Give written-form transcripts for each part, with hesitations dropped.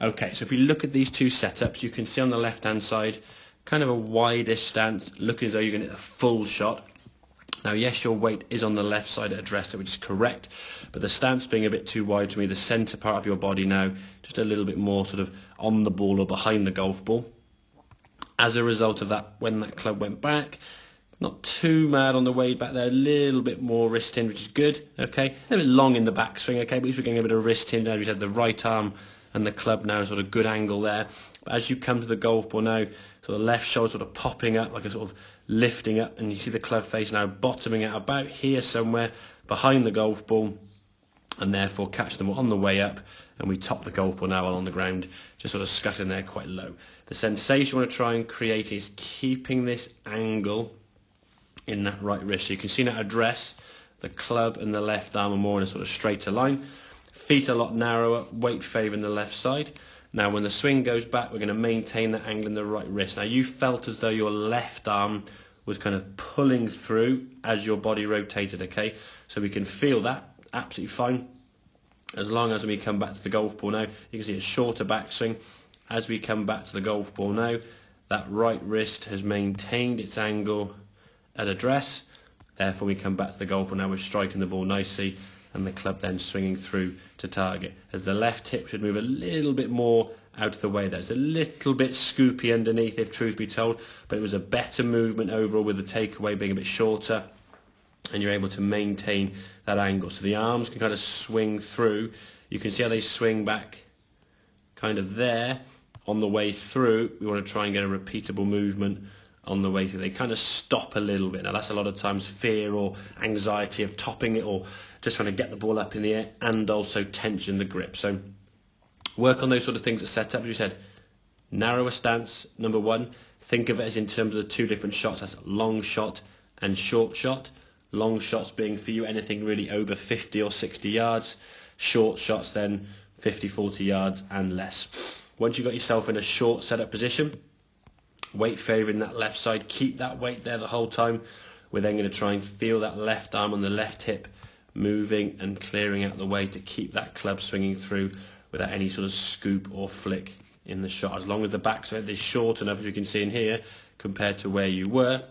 Okay, so if we look at these two setups, you can see on the left-hand side, kind of a wider stance, looking as though you're going to hit a full shot. Now, yes, your weight is on the left side at address, which is correct, but the stance being a bit too wide to me, the centre part of your body now, just a little bit more sort of on the ball or behind the golf ball. As a result of that, when that club went back, not too mad on the way back there, a little bit more wrist hinge, which is good, okay? A little bit long in the backswing, okay, but at least we're getting a bit of wrist hinge. As we said, the right arm and the club now, sort of good angle there. But as you come to the golf ball now, sort of left shoulder sort of popping up, like a sort of lifting up, and you see the club face now bottoming out about here somewhere behind the golf ball, and therefore catch them on the way up, and we top the golf ball now on the ground, just sort of scuttling there quite low. The sensation we want to try and create is keeping this angle in that right wrist. So you can see now address, the club and the left arm are more in a sort of straighter line. Feet a lot narrower, weight favouring the left side. Now when the swing goes back, we're going to maintain that angle in the right wrist. Now you felt as though your left arm was kind of pulling through as your body rotated, okay? So we can feel that, absolutely fine. As long as when we come back to the golf ball now, you can see a shorter backswing. As we come back to the golf ball now, that right wrist has maintained its angle at address. Therefore we come back to the golf ball now, we're striking the ball nicely, and the club then swinging through to target. As the left hip should move a little bit more out of the way. That's a little bit scoopy underneath, if truth be told, but it was a better movement overall with the takeaway being a bit shorter, and you're able to maintain that angle. So the arms can kind of swing through. You can see how they swing back kind of there on the way through. We want to try and get a repeatable movement on the way through. They kind of stop a little bit. Now that's a lot of times fear or anxiety of topping it, or just trying to get the ball up in the air, and also tension the grip. So work on those sort of things at setup. As we said, narrower stance, number one. Think of it as in terms of the two different shots. That's long shot and short shot. Long shots being for you anything really over 50 or 60 yards. Short shots then 50, 40 yards and less. Once you've got yourself in a short setup position, weight favouring that left side, keep that weight there the whole time. We're then going to try and feel that left arm on the left hip moving and clearing out the way to keep that club swinging through without any sort of scoop or flick in the shot. As long as the backswing is short enough, as you can see in here, compared to where you were,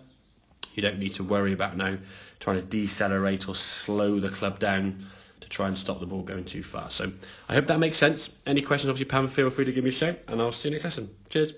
you don't need to worry about now trying to decelerate or slow the club down to try and stop the ball going too far. So I hope that makes sense. Any questions, obviously, Pam, feel free to give me a shout, and I'll see you next lesson. Cheers.